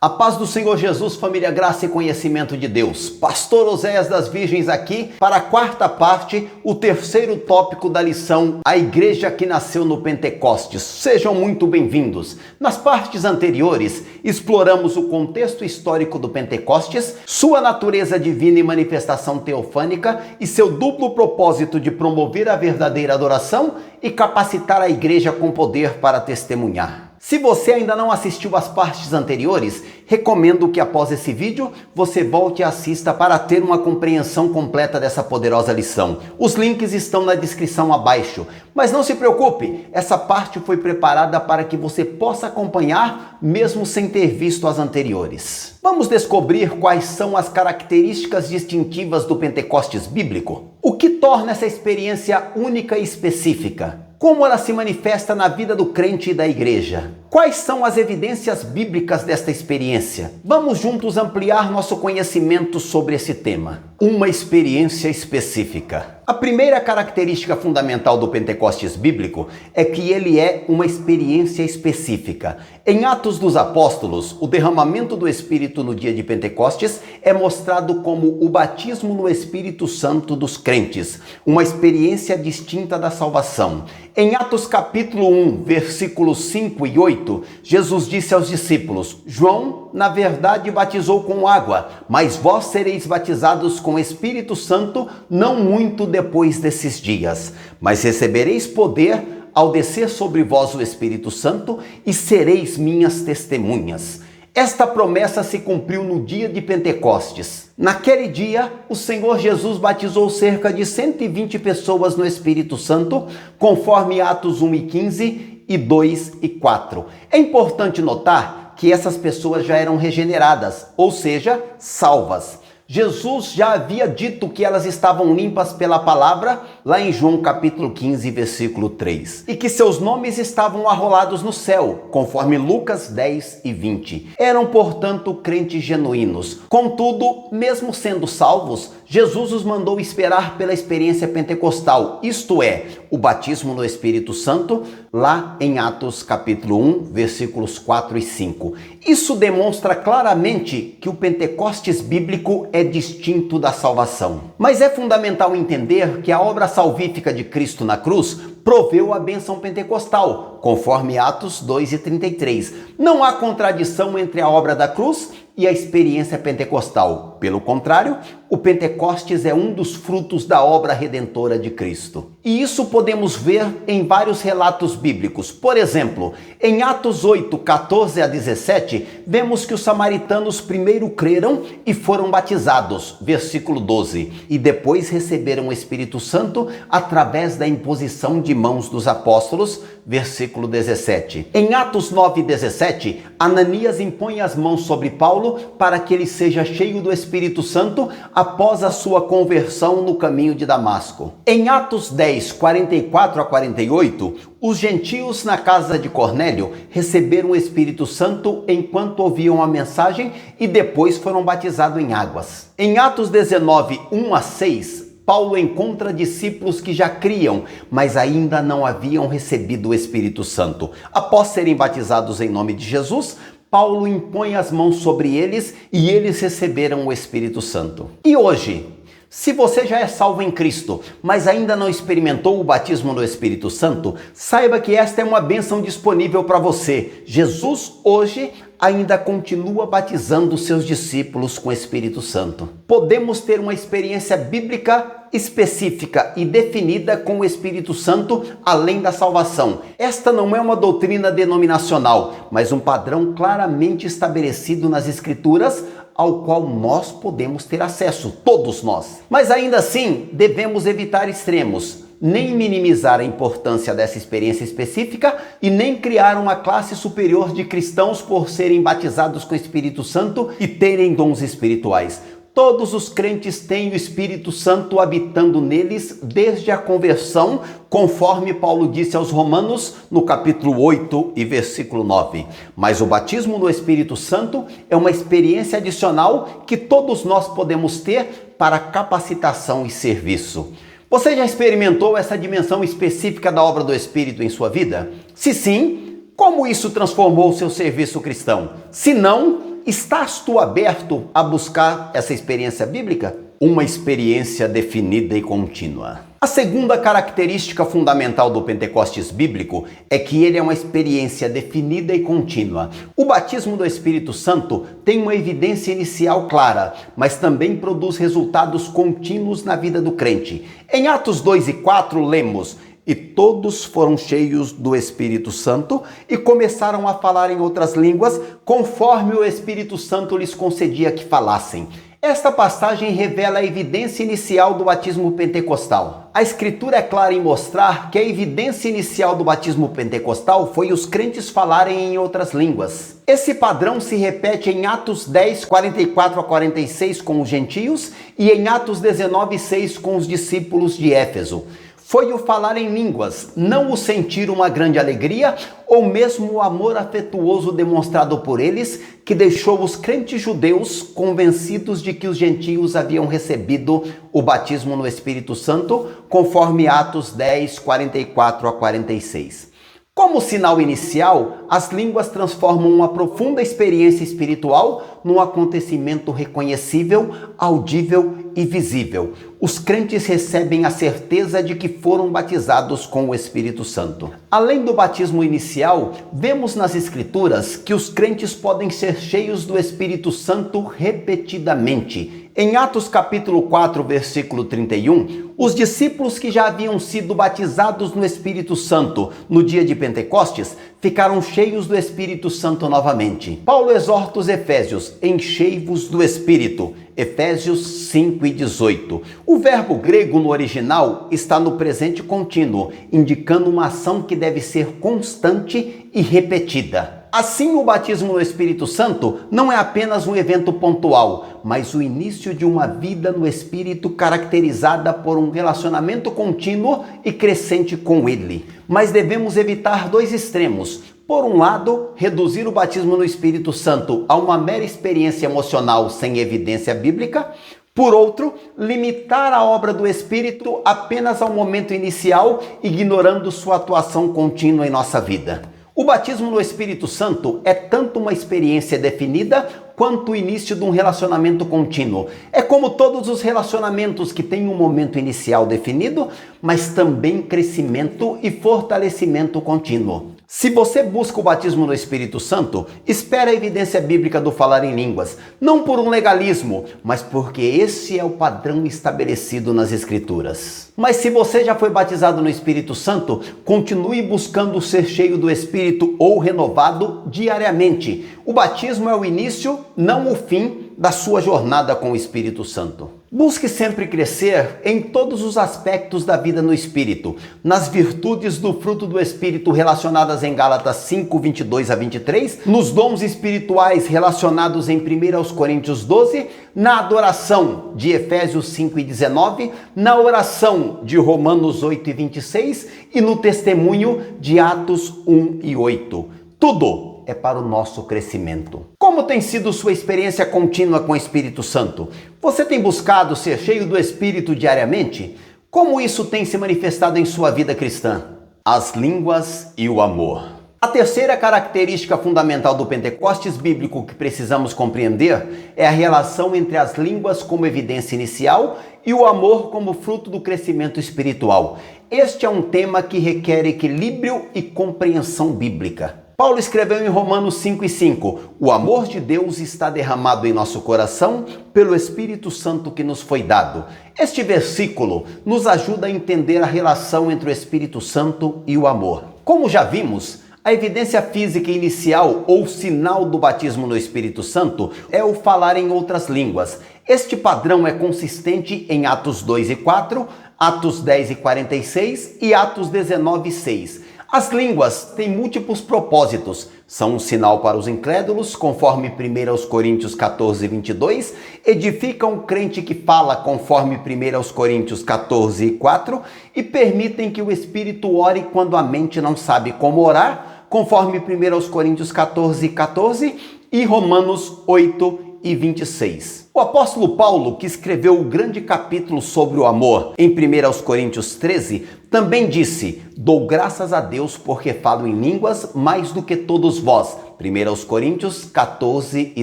A paz do Senhor Jesus, família, graça e conhecimento de Deus. Pastor Oséias das Virgens aqui para a quarta parte, o terceiro tópico da lição, a igreja que nasceu no Pentecostes. Sejam muito bem-vindos. Nas partes anteriores, exploramos o contexto histórico do Pentecostes, sua natureza divina e manifestação teofânica e seu duplo propósito de promover a verdadeira adoração e capacitar a igreja com poder para testemunhar. Se você ainda não assistiu às partes anteriores, recomendo que após esse vídeo você volte e assista para ter uma compreensão completa dessa poderosa lição. Os links estão na descrição abaixo. Mas não se preocupe, essa parte foi preparada para que você possa acompanhar mesmo sem ter visto as anteriores. Vamos descobrir quais são as características distintivas do Pentecostes bíblico? O que torna essa experiência única e específica? Como ela se manifesta na vida do crente e da igreja? Quais são as evidências bíblicas desta experiência? Vamos juntos ampliar nosso conhecimento sobre esse tema. Uma experiência específica. A primeira característica fundamental do Pentecostes bíblico é que ele é uma experiência específica. Em Atos dos Apóstolos, o derramamento do Espírito no dia de Pentecostes é mostrado como o batismo no Espírito Santo dos crentes, uma experiência distinta da salvação. Em Atos capítulo 1, versículos 5 e 8, Jesus disse aos discípulos: João, na verdade, batizou com água, mas vós sereis batizados com Espírito Santo não muito depois desses dias. Mas recebereis poder ao descer sobre vós o Espírito Santo e sereis minhas testemunhas. Esta promessa se cumpriu no dia de Pentecostes. Naquele dia, o Senhor Jesus batizou cerca de 120 pessoas no Espírito Santo, conforme Atos 1 e 15 e 2 e 4. É importante notar que essas pessoas já eram regeneradas, ou seja, salvas. Jesus já havia dito que elas estavam limpas pela palavra, lá em João capítulo 15, versículo 3. E que seus nomes estavam arrolados no céu, conforme Lucas 10 e 20. Eram, portanto, crentes genuínos. Contudo, mesmo sendo salvos, Jesus os mandou esperar pela experiência pentecostal, isto é, o batismo no Espírito Santo, lá em Atos capítulo 1, versículos 4 e 5. Isso demonstra claramente que o Pentecostes bíblico é distinto da salvação. Mas é fundamental entender que a obra salvífica de Cristo na cruz proveu a bênção pentecostal, conforme Atos 2 e 33. Não há contradição entre a obra da cruz e a experiência pentecostal. Pelo contrário, o Pentecostes é um dos frutos da obra redentora de Cristo. E isso podemos ver em vários relatos bíblicos. Por exemplo, em Atos 8, 14 a 17, vemos que os samaritanos primeiro creram e foram batizados, versículo 12, e depois receberam o Espírito Santo através da imposição de mãos dos apóstolos, versículo 17. Em Atos 9, 17, Ananias impõe as mãos sobre Paulo para que ele seja cheio do Espírito Santo após a sua conversão no caminho de Damasco. Em Atos 10, 44 a 48, os gentios na casa de Cornélio receberam o Espírito Santo enquanto ouviam a mensagem e depois foram batizados em águas. Em Atos 19, 1 a 6, Paulo encontra discípulos que já criam, mas ainda não haviam recebido o Espírito Santo. Após serem batizados em nome de Jesus, Paulo impõe as mãos sobre eles e eles receberam o Espírito Santo. E hoje, se você já é salvo em Cristo, mas ainda não experimentou o batismo no Espírito Santo, saiba que esta é uma bênção disponível para você. Jesus hoje ainda continua batizando seus discípulos com o Espírito Santo. Podemos ter uma experiência bíblica específica e definida com o Espírito Santo além da salvação. Esta não é uma doutrina denominacional, mas um padrão claramente estabelecido nas Escrituras, ao qual nós podemos ter acesso, todos nós. Mas ainda assim, devemos evitar extremos, nem minimizar a importância dessa experiência específica e nem criar uma classe superior de cristãos por serem batizados com o Espírito Santo e terem dons espirituais. Todos os crentes têm o Espírito Santo habitando neles desde a conversão, conforme Paulo disse aos Romanos no capítulo 8 e versículo 9. Mas o batismo no Espírito Santo é uma experiência adicional que todos nós podemos ter para capacitação e serviço. Você já experimentou essa dimensão específica da obra do Espírito em sua vida? Se sim, como isso transformou o seu serviço cristão? Se não, estás tu aberto a buscar essa experiência bíblica? Uma experiência definida e contínua. A segunda característica fundamental do Pentecostes bíblico é que ele é uma experiência definida e contínua. O batismo do Espírito Santo tem uma evidência inicial clara, mas também produz resultados contínuos na vida do crente. Em Atos 2 e 4 lemos: "E todos foram cheios do Espírito Santo e começaram a falar em outras línguas, conforme o Espírito Santo lhes concedia que falassem." Esta passagem revela a evidência inicial do batismo pentecostal. A Escritura é clara em mostrar que a evidência inicial do batismo pentecostal foi os crentes falarem em outras línguas. Esse padrão se repete em Atos 10, 44 a 46 com os gentios e em Atos 19, 6 com os discípulos de Éfeso. Foi o falar em línguas, não o sentir uma grande alegria ou mesmo o amor afetuoso demonstrado por eles, que deixou os crentes judeus convencidos de que os gentios haviam recebido o batismo no Espírito Santo, conforme Atos 10, 44 a 46. Como sinal inicial, as línguas transformam uma profunda experiência espiritual num acontecimento reconhecível, audível e visível. Os crentes recebem a certeza de que foram batizados com o Espírito Santo. Além do batismo inicial, vemos nas Escrituras que os crentes podem ser cheios do Espírito Santo repetidamente. Em Atos capítulo 4, versículo 31, os discípulos que já haviam sido batizados no Espírito Santo no dia de Pentecostes ficaram cheios do Espírito Santo novamente. Paulo exorta os efésios: "Enchei-vos do Espírito." Efésios 5 e 18. O verbo grego no original está no presente contínuo, indicando uma ação que deve ser constante e repetida. Assim, o batismo no Espírito Santo não é apenas um evento pontual, mas o início de uma vida no Espírito caracterizada por um relacionamento contínuo e crescente com Ele. Mas devemos evitar dois extremos. Por um lado, reduzir o batismo no Espírito Santo a uma mera experiência emocional sem evidência bíblica. Por outro, limitar a obra do Espírito apenas ao momento inicial, ignorando sua atuação contínua em nossa vida. O batismo no Espírito Santo é tanto uma experiência definida quanto o início de um relacionamento contínuo. É como todos os relacionamentos que têm um momento inicial definido, mas também crescimento e fortalecimento contínuo. Se você busca o batismo no Espírito Santo, espere a evidência bíblica do falar em línguas, não por um legalismo, mas porque esse é o padrão estabelecido nas Escrituras. Mas se você já foi batizado no Espírito Santo, continue buscando ser cheio do Espírito ou renovado diariamente. O batismo é o início, não o fim da sua jornada com o Espírito Santo. Busque sempre crescer em todos os aspectos da vida no Espírito, nas virtudes do fruto do Espírito relacionadas em Gálatas 5, 22 a 23, nos dons espirituais relacionados em 1 Coríntios 12, na adoração de Efésios 5 e 19, na oração de Romanos 8 e 26 e no testemunho de Atos 1 e 8. Tudo é para o nosso crescimento. Como tem sido sua experiência contínua com o Espírito Santo? Você tem buscado ser cheio do Espírito diariamente? Como isso tem se manifestado em sua vida cristã? As línguas e o amor. A terceira característica fundamental do Pentecostes bíblico que precisamos compreender é a relação entre as línguas como evidência inicial e o amor como fruto do crescimento espiritual. Este é um tema que requer equilíbrio e compreensão bíblica. Paulo escreveu em Romanos 5 e 5, o amor de Deus está derramado em nosso coração pelo Espírito Santo que nos foi dado. Este versículo nos ajuda a entender a relação entre o Espírito Santo e o amor. Como já vimos, a evidência física inicial ou sinal do batismo no Espírito Santo é o falar em outras línguas. Este padrão é consistente em Atos 2 e 4, Atos 10 e 46 e Atos 19 e 6. As línguas têm múltiplos propósitos. São um sinal para os incrédulos, conforme 1 Coríntios 14, 22, edificam o crente que fala, conforme 1 Coríntios 14, 4, e permitem que o Espírito ore quando a mente não sabe como orar, conforme 1 Coríntios 14, 14 e Romanos 8 e 26. O apóstolo Paulo, que escreveu o grande capítulo sobre o amor em 1 Coríntios 13, também disse: dou graças a Deus porque falo em línguas mais do que todos vós, 1 Coríntios 14 e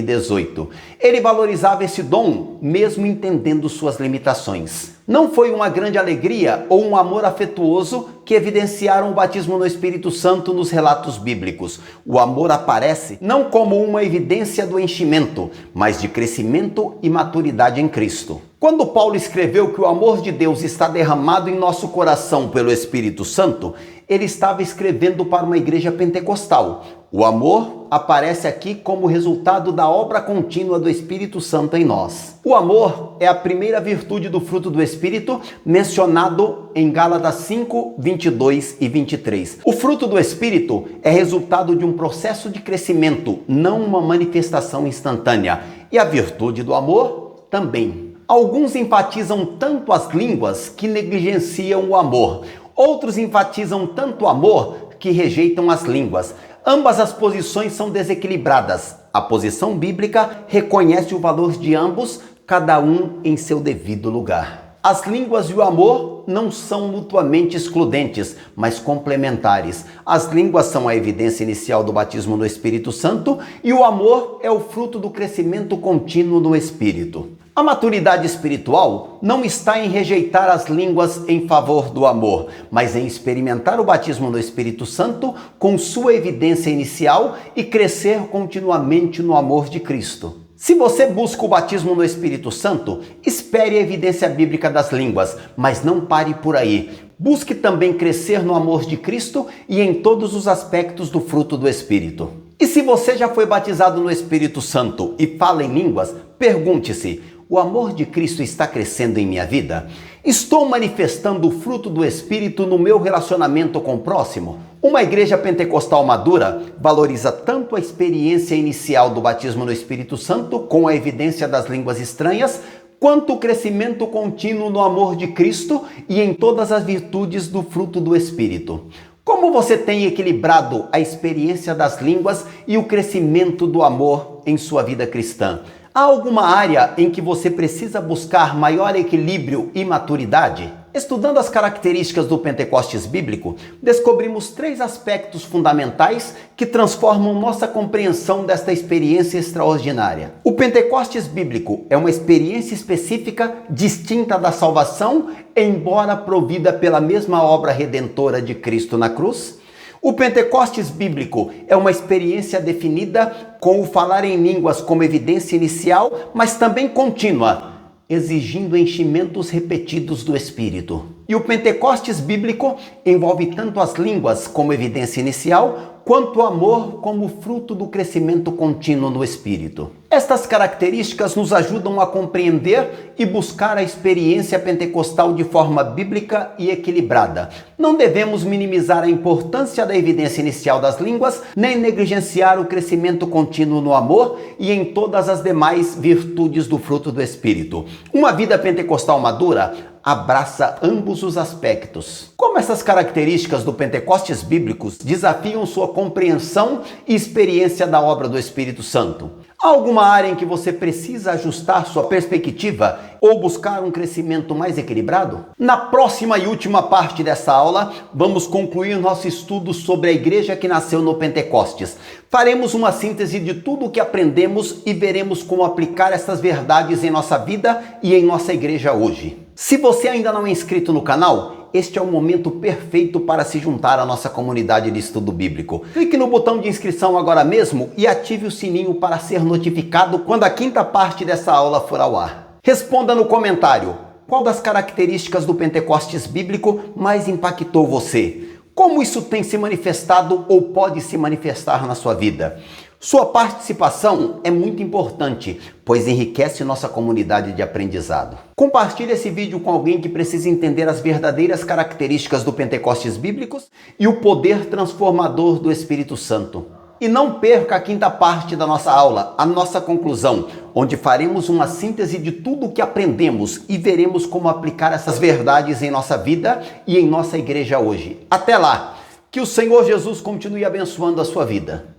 18. Ele valorizava esse dom, mesmo entendendo suas limitações. Não foi uma grande alegria ou um amor afetuoso que evidenciaram o batismo no Espírito Santo nos relatos bíblicos. O amor aparece não como uma evidência do enchimento, mas de crescimento e maturidade em Cristo. Quando Paulo escreveu que o amor de Deus está derramado em nosso coração pelo Espírito Santo, ele estava escrevendo para uma igreja pentecostal. O amor aparece aqui como resultado da obra contínua do Espírito Santo em nós. O amor é a primeira virtude do fruto do Espírito, mencionado em Gálatas 5, 22 e 23. O fruto do Espírito é resultado de um processo de crescimento, não uma manifestação instantânea. E a virtude do amor também. Alguns enfatizam tanto as línguas que negligenciam o amor. Outros enfatizam tanto o amor que rejeitam as línguas. Ambas as posições são desequilibradas. A posição bíblica reconhece o valor de ambos, cada um em seu devido lugar. As línguas e o amor não são mutuamente excludentes, mas complementares. As línguas são a evidência inicial do batismo no Espírito Santo e o amor é o fruto do crescimento contínuo no Espírito. A maturidade espiritual não está em rejeitar as línguas em favor do amor, mas em experimentar o batismo no Espírito Santo com sua evidência inicial e crescer continuamente no amor de Cristo. Se você busca o batismo no Espírito Santo, espere a evidência bíblica das línguas, mas não pare por aí. Busque também crescer no amor de Cristo e em todos os aspectos do fruto do Espírito. E se você já foi batizado no Espírito Santo e fala em línguas, pergunte-se: o amor de Cristo está crescendo em minha vida? Estou manifestando o fruto do Espírito no meu relacionamento com o próximo? Uma igreja pentecostal madura valoriza tanto a experiência inicial do batismo no Espírito Santo com a evidência das línguas estranhas, quanto o crescimento contínuo no amor de Cristo e em todas as virtudes do fruto do Espírito. Como você tem equilibrado a experiência das línguas e o crescimento do amor em sua vida cristã? Há alguma área em que você precisa buscar maior equilíbrio e maturidade? Estudando as características do Pentecostes bíblico, descobrimos 3 aspectos fundamentais que transformam nossa compreensão desta experiência extraordinária. O Pentecostes bíblico é uma experiência específica distinta da salvação, embora provida pela mesma obra redentora de Cristo na cruz. O Pentecostes bíblico é uma experiência definida com o falar em línguas como evidência inicial, mas também contínua, exigindo enchimentos repetidos do Espírito. E o Pentecostes bíblico envolve tanto as línguas como evidência inicial, quanto o amor como fruto do crescimento contínuo no Espírito. Estas características nos ajudam a compreender e buscar a experiência pentecostal de forma bíblica e equilibrada. Não devemos minimizar a importância da evidência inicial das línguas, nem negligenciar o crescimento contínuo no amor e em todas as demais virtudes do fruto do Espírito. Uma vida pentecostal madura abraça ambos os aspectos. Como essas características do Pentecostes bíblicos desafiam sua compreensão e experiência da obra do Espírito Santo? Há alguma área em que você precisa ajustar sua perspectiva ou buscar um crescimento mais equilibrado? Na próxima e última parte dessa aula, vamos concluir nosso estudo sobre a igreja que nasceu no Pentecostes. Faremos uma síntese de tudo o que aprendemos e veremos como aplicar essas verdades em nossa vida e em nossa igreja hoje. Se você ainda não é inscrito no canal, este é o momento perfeito para se juntar à nossa comunidade de estudo bíblico. Clique no botão de inscrição agora mesmo e ative o sininho para ser notificado quando a 5ª parte dessa aula for ao ar. Responda no comentário: qual das características do Pentecostes bíblico mais impactou você? Como isso tem se manifestado ou pode se manifestar na sua vida? Sua participação é muito importante, pois enriquece nossa comunidade de aprendizado. Compartilhe esse vídeo com alguém que precisa entender as verdadeiras características do Pentecostes bíblicos e o poder transformador do Espírito Santo. E não perca a 5ª parte da nossa aula, a nossa conclusão, onde faremos uma síntese de tudo o que aprendemos e veremos como aplicar essas verdades em nossa vida e em nossa igreja hoje. Até lá! Que o Senhor Jesus continue abençoando a sua vida.